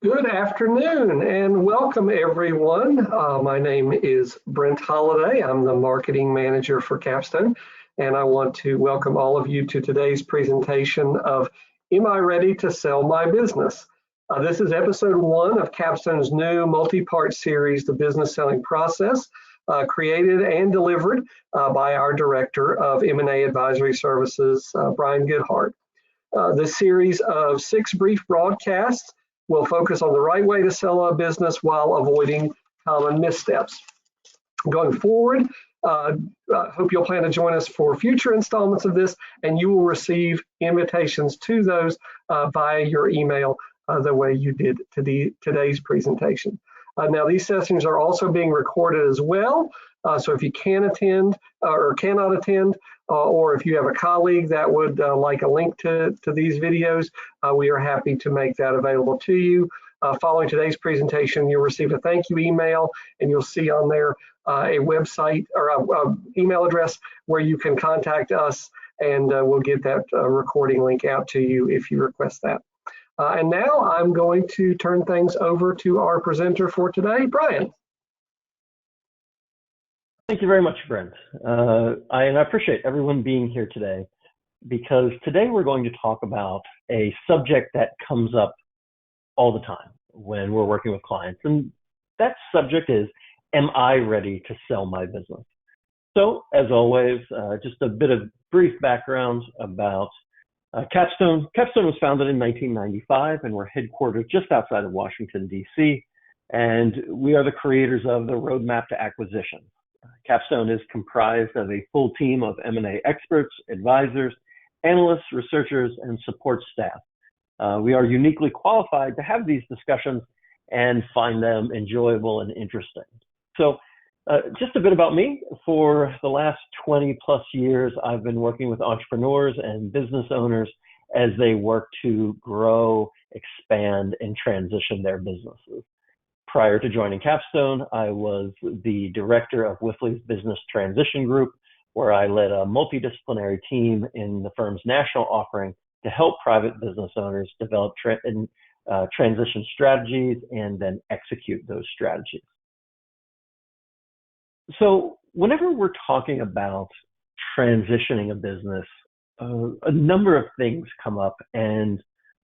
Good afternoon and welcome everyone. My name is Brent Holliday. I'm the marketing manager for Capstone, and I want to welcome all of you to today's presentation of Am I Ready to Sell My Business? This is episode 1 of Capstone's new multi-part series, The Business Selling Process, created and delivered by our Director of M&A Advisory Services, Brian Goodhart. This series of 6 brief broadcasts will focus on the right way to sell a business while avoiding common missteps. Going forward, hope you'll plan to join us for future installments of this, and you will receive invitations to those via your email the way you did to today's presentation. Now, these sessions are also being recorded as well, so if you can attend or cannot attend, or if you have a colleague that would like a link to these videos, we are happy to make that available to you. Following today's presentation, you'll receive a thank you email, and you'll see on there a website or a email address where you can contact us, and we'll get that recording link out to you if you request that. And now I'm going to turn things over to our presenter for today, Brian. Thank you very much, Brent. I appreciate everyone being here today, because today we're going to talk about a subject that comes up all the time when we're working with clients. And that subject is, am I ready to sell my business? So as always, just a bit of brief background about Capstone. Capstone was founded in 1995, and we're headquartered just outside of Washington, D.C. And we are the creators of the Roadmap to Acquisition. Capstone is comprised of a full team of M&A experts, advisors, analysts, researchers, and support staff. We are uniquely qualified to have these discussions and find them enjoyable and interesting. So just a bit about me. For the last 20 plus years, I've been working with entrepreneurs and business owners as they work to grow, expand, and transition their businesses. Prior to joining Capstone, I was the director of Wifley's Business Transition Group, where I led a multidisciplinary team in the firm's national offering to help private business owners develop transition strategies and then execute those strategies. So whenever we're talking about transitioning a business, a number of things come up, and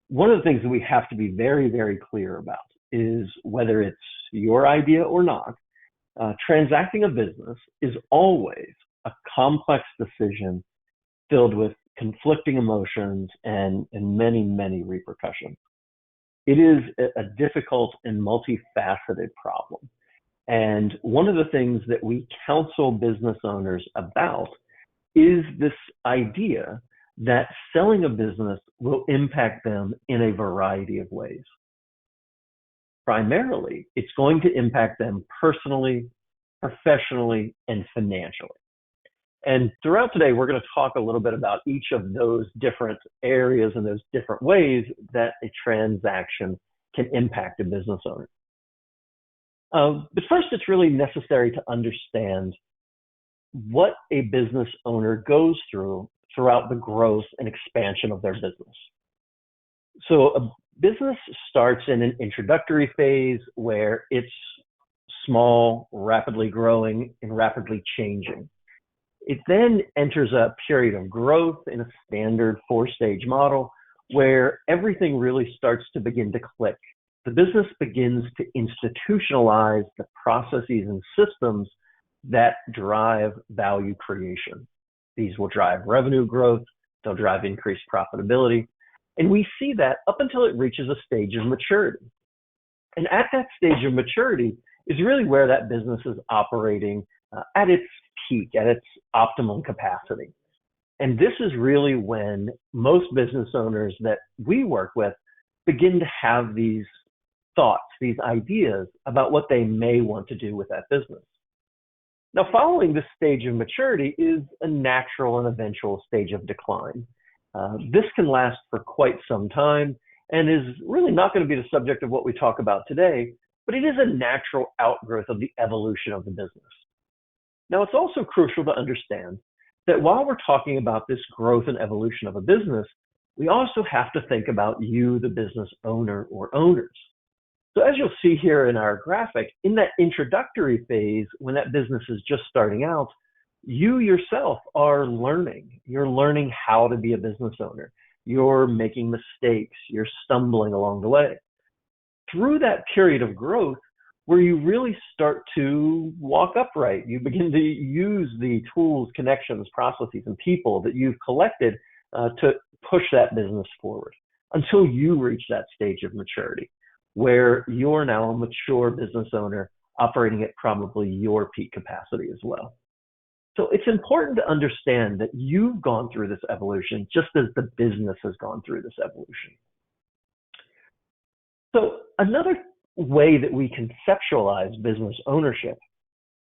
one of the things that we have to be very, very clear about is whether it's your idea or not, transacting a business is always a complex decision filled with conflicting emotions and many, many repercussions. It is a difficult and multifaceted problem. And one of the things that we counsel business owners about is this idea that selling a business will impact them in a variety of ways. Primarily, it's going to impact them personally, professionally, and financially. And throughout today, we're going to talk a little bit about each of those different areas and those different ways that a transaction can impact a business owner. But first, it's really necessary to understand what a business owner goes through throughout the growth and expansion of their business. So a business starts in an introductory phase where it's small, rapidly growing, and rapidly changing. It then enters a period of growth in a standard 4-stage model where everything really starts to begin to click. The business begins to institutionalize the processes and systems that drive value creation. These will drive revenue growth, they'll drive increased profitability, and we see that up until it reaches a stage of maturity. And at that stage of maturity is really where that business is operating at its peak, at its optimum capacity. And this is really when most business owners that we work with begin to have these thoughts, these ideas about what they may want to do with that business. Now, following this stage of maturity is a natural and eventual stage of decline. This can last for quite some time and is really not going to be the subject of what we talk about today, but it is a natural outgrowth of the evolution of the business. Now, it's also crucial to understand that while we're talking about this growth and evolution of a business, we also have to think about you, the business owner or owners. So as you'll see here in our graphic, in that introductory phase, when that business is just starting out, you yourself are learning. You're learning how to be a business owner. You're making mistakes. You're stumbling along the way. Through that period of growth, where you really start to walk upright, you begin to use the tools, connections, processes, and people that you've collected to push that business forward until you reach that stage of maturity, where you're now a mature business owner operating at probably your peak capacity as well. So it's important to understand that you've gone through this evolution just as the business has gone through this evolution. So another way that we conceptualize business ownership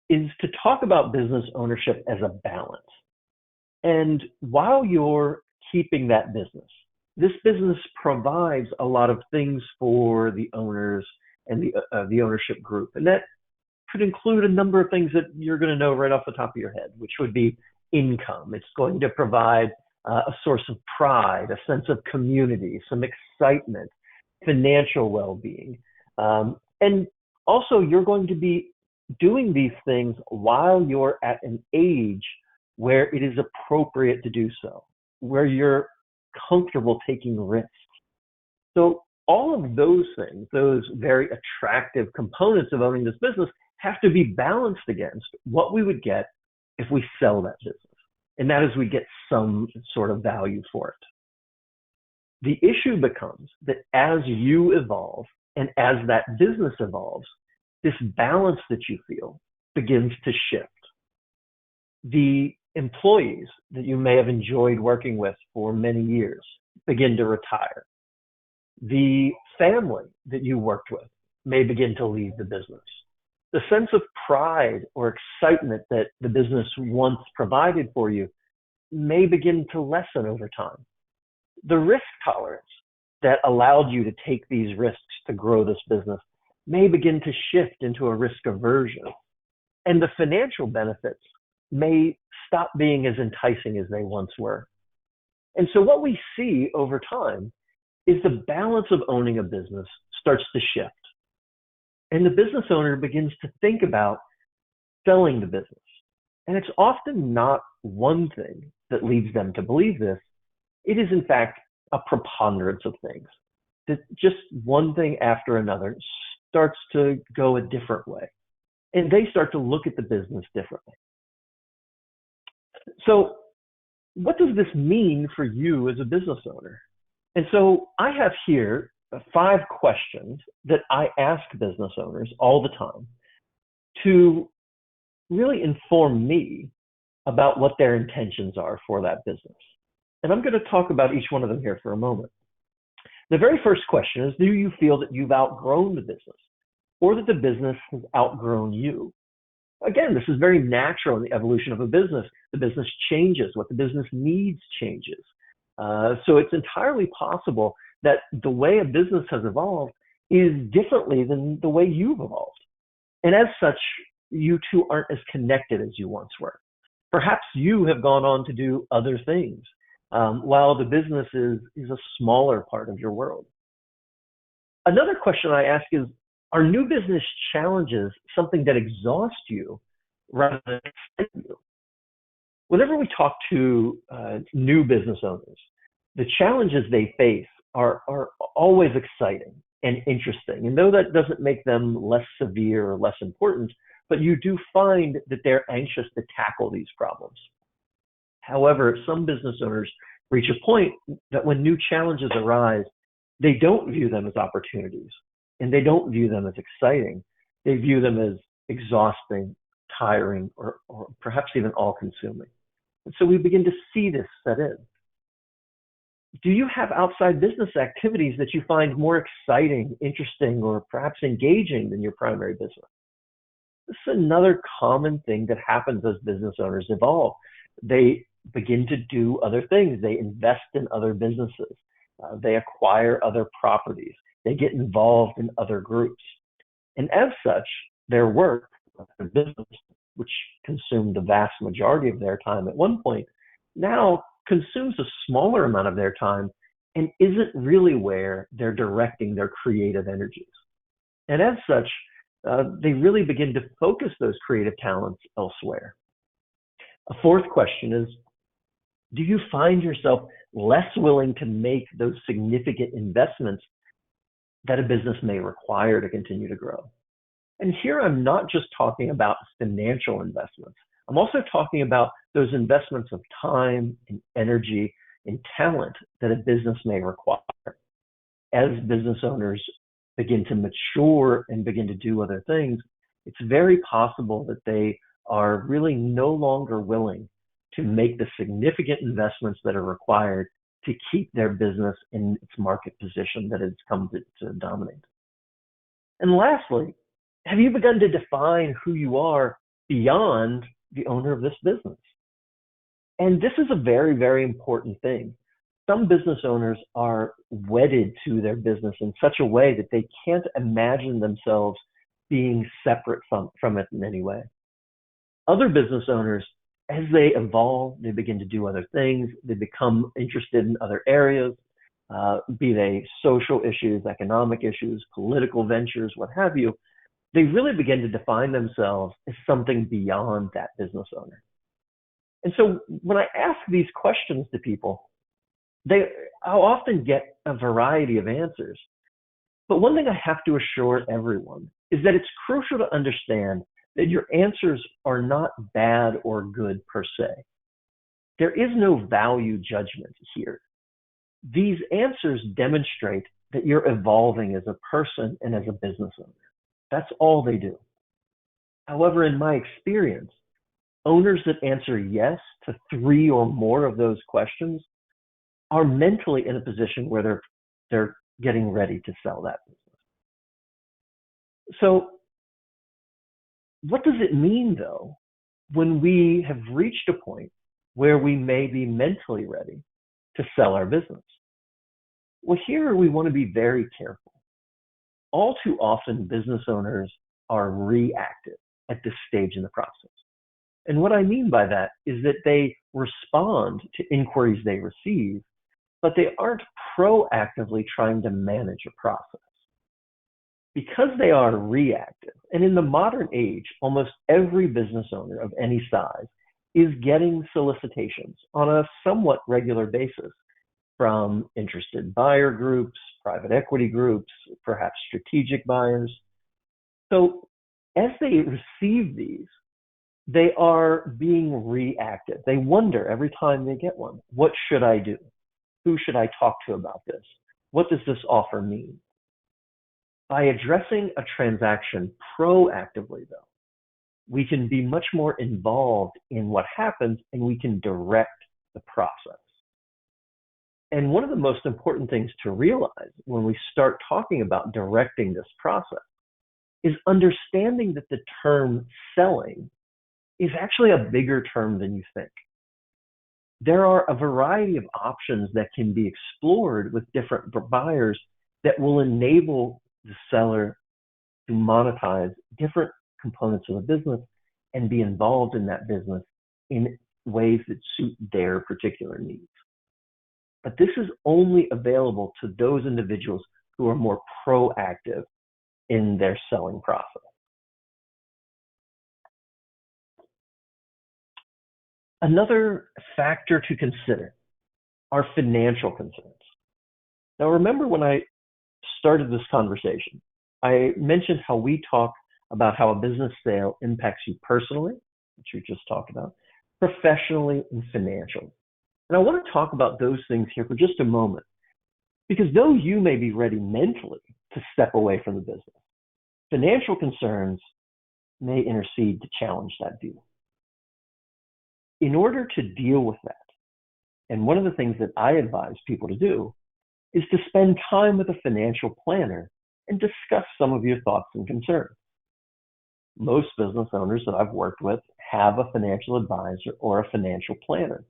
is to talk about business ownership as a balance. And while you're keeping that business, this business provides a lot of things for the owners and the ownership group. And that could include a number of things that you're going to know right off the top of your head, which would be income. It's going to provide a source of pride, a sense of community, some excitement, financial well-being. And also, you're going to be doing these things while you're at an age where it is appropriate to do so, where you're comfortable taking risks. So all of those things, those very attractive components of owning this business, have to be balanced against what we would get if we sell that business. And that is, we get some sort of value for it. The issue becomes that as you evolve and as that business evolves, this balance that you feel begins to shift. The employees that you may have enjoyed working with for many years begin to retire. The family that you worked with may begin to leave the business. The sense of pride or excitement that the business once provided for you may begin to lessen over time. The risk tolerance that allowed you to take these risks to grow this business may begin to shift into a risk aversion. And the financial benefits may stop being as enticing as they once were. And so what we see over time is the balance of owning a business starts to shift. And the business owner begins to think about selling the business. And it's often not one thing that leads them to believe this. It is, in fact, a preponderance of things. That just one thing after another starts to go a different way. And they start to look at the business differently. So what does this mean for you as a business owner? And so I have here 5 questions that I ask business owners all the time to really inform me about what their intentions are for that business. And I'm going to talk about each one of them here for a moment. The very first question is, do you feel that you've outgrown the business or that the business has outgrown you? Again, this is very natural in the evolution of a business. The business changes. What the business needs changes. So it's entirely possible that the way a business has evolved is differently than the way you've evolved. And as such, you two aren't as connected as you once were. Perhaps you have gone on to do other things, while the business is a smaller part of your world. Another question I ask is, are new business challenges something that exhaust you rather than excite you? Whenever we talk to new business owners, the challenges they face are always exciting and interesting. And though that doesn't make them less severe or less important, but you do find that they're anxious to tackle these problems. However, some business owners reach a point that when new challenges arise, they don't view them as opportunities and they don't view them as exciting. They view them as exhausting, tiring, or perhaps even all-consuming. And so we begin to see this set in. Do you have outside business activities that you find more exciting, interesting, or perhaps engaging than your primary business? This is another common thing that happens as business owners evolve. They begin to do other things. They invest in other businesses. They acquire other properties. They get involved in other groups. And as such, their work, their business, which consumed the vast majority of their time at one point, now consumes a smaller amount of their time and isn't really where they're directing their creative energies. And as such, they really begin to focus those creative talents elsewhere. A fourth question is, do you find yourself less willing to make those significant investments that a business may require to continue to grow? And here I'm not just talking about financial investments. I'm also talking about those investments of time and energy and talent that a business may require. As business owners begin to mature and begin to do other things, it's very possible that they are really no longer willing to make the significant investments that are required to keep their business in its market position that it's come to dominate. And lastly, have you begun to define who you are beyond the owner of this business? And this is a very, very important thing. Some business owners are wedded to their business in such a way that they can't imagine themselves being separate from it in any way. Other business owners, as they evolve, they begin to do other things, they become interested in other areas, be they social issues, economic issues, political ventures, what have you. They really begin to define themselves as something beyond that business owner. And so when I ask these questions to people, I'll often get a variety of answers. But one thing I have to assure everyone is that it's crucial to understand that your answers are not bad or good per se. There is no value judgment here. These answers demonstrate that you're evolving as a person and as a business owner. That's all they do. However, in my experience, owners that answer yes to 3 or more of those questions are mentally in a position where they're getting ready to sell that business. So what does it mean, though, when we have reached a point where we may be mentally ready to sell our business? Well, here we want to be very careful. All too often, business owners are reactive at this stage in the process. And what I mean by that is that they respond to inquiries they receive, but they aren't proactively trying to manage a process. Because they are reactive, and in the modern age, almost every business owner of any size is getting solicitations on a somewhat regular basis from interested buyer groups, private equity groups, perhaps strategic buyers. So as they receive these, they are being reactive. They wonder every time they get one, what should I do? Who should I talk to about this? What does this offer mean? By addressing a transaction proactively, though, we can be much more involved in what happens and we can direct the process. And one of the most important things to realize when we start talking about directing this process is understanding that the term selling is actually a bigger term than you think. There are a variety of options that can be explored with different buyers that will enable the seller to monetize different components of the business and be involved in that business in ways that suit their particular needs. But this is only available to those individuals who are more proactive in their selling process. Another factor to consider are financial concerns. Now, remember when I started this conversation, I mentioned how we talk about how a business sale impacts you personally, which we just talked about, professionally and financially. And I want to talk about those things here for just a moment, because though you may be ready mentally to step away from the business, financial concerns may intercede to challenge that view. In order to deal with that, and one of the things that I advise people to do is to spend time with a financial planner and discuss some of your thoughts and concerns. Most business owners that I've worked with have a financial advisor or a financial planner.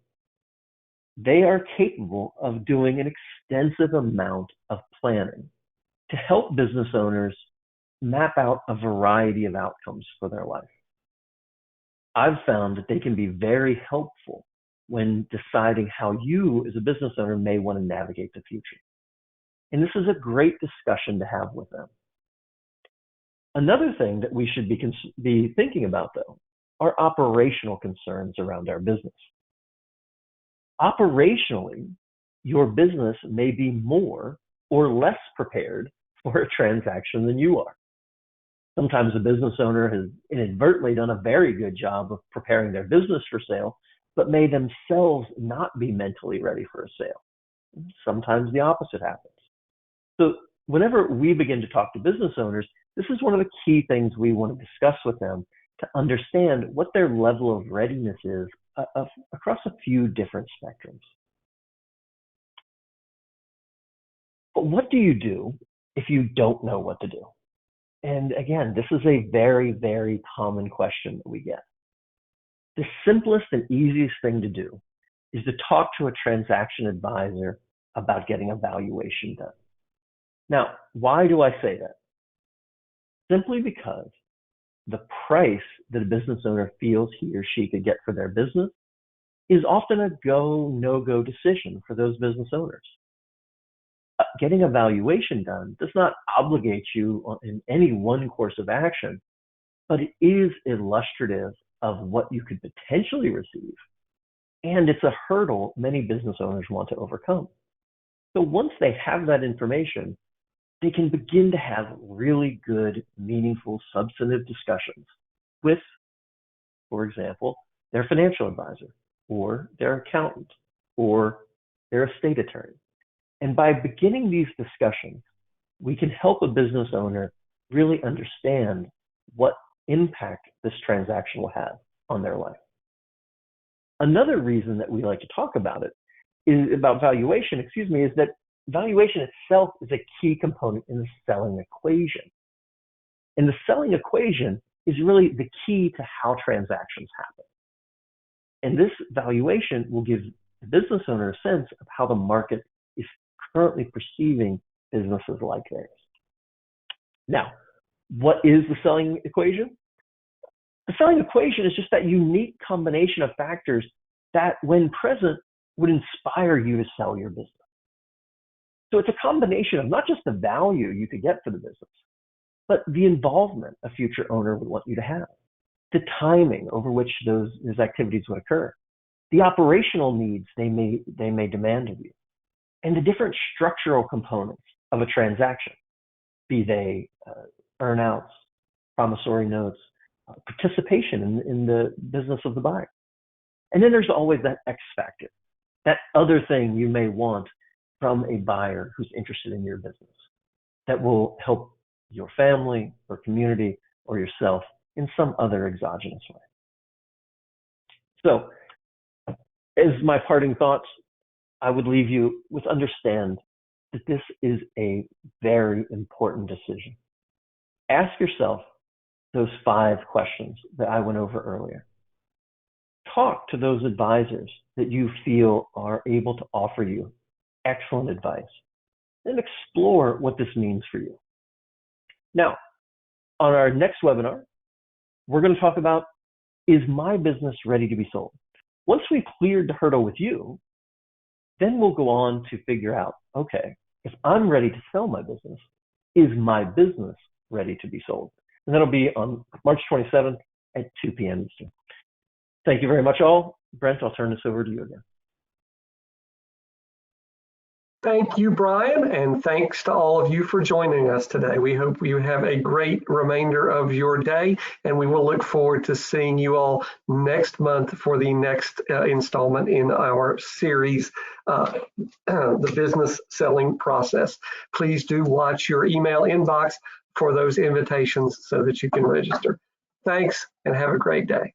They are capable of doing an extensive amount of planning to help business owners map out a variety of outcomes for their life. I've found that they can be very helpful when deciding how you as a business owner may want to navigate the future. And this is a great discussion to have with them. Another thing that we should be thinking about, though, are operational concerns around our business. Operationally, your business may be more or less prepared for a transaction than you are. Sometimes a business owner has inadvertently done a very good job of preparing their business for sale, but may themselves not be mentally ready for a sale. Sometimes the opposite happens. So whenever we begin to talk to business owners, this is one of the key things we want to discuss with them to understand what their level of readiness is across a few different spectrums. But what do you do if you don't know what to do? And again, this is a very, very common question that we get. The simplest and easiest thing to do is to talk to a transaction advisor about getting a valuation done. Now, why do I say that? Simply because the price that a business owner feels he or she could get for their business is often a go, no-go decision for those business owners. Getting a valuation done does not obligate you in any one course of action, but it is illustrative of what you could potentially receive. And it's a hurdle many business owners want to overcome. So once they have that information, they can begin to have really good, meaningful, substantive discussions with, for example, their financial advisor or their accountant or their estate attorney. And by beginning these discussions, we can help a business owner really understand what impact this transaction will have on their life. Another reason that we like to talk about it is about valuation, is that valuation itself is a key component in the selling equation. And the selling equation is really the key to how transactions happen. And this valuation will give the business owner a sense of how the market is currently perceiving businesses like theirs. Now, what is the selling equation? The selling equation is just that unique combination of factors that, when present, would inspire you to sell your business. So it's a combination of not just the value you could get for the business, but the involvement a future owner would want you to have, the timing over which those activities would occur, the operational needs they may demand of you, and the different structural components of a transaction, be they earnouts, promissory notes, participation in the business of the buyer. And then there's always that X factor, that other thing you may want from a buyer who's interested in your business that will help your family or community or yourself in some other exogenous way. So, as my parting thoughts, I would leave you with understand that this is a very important decision. Ask yourself those 5 questions that I went over earlier. Talk to those advisors that you feel are able to offer you excellent advice, and explore what this means for you. Now, on our next webinar, we're going to talk about, is my business ready to be sold? Once we've cleared the hurdle with you, then we'll go on to figure out, okay, if I'm ready to sell my business, is my business ready to be sold? And that'll be on March 27th at 2 p.m. Eastern. Thank you very much, all. Brent, I'll turn this over to you again. Thank you, Brian, and thanks to all of you for joining us today. We hope you have a great remainder of your day, and we will look forward to seeing you all next month for the next installment in our series, The Business Selling Process. Please do watch your email inbox for those invitations so that you can register. Thanks, and have a great day.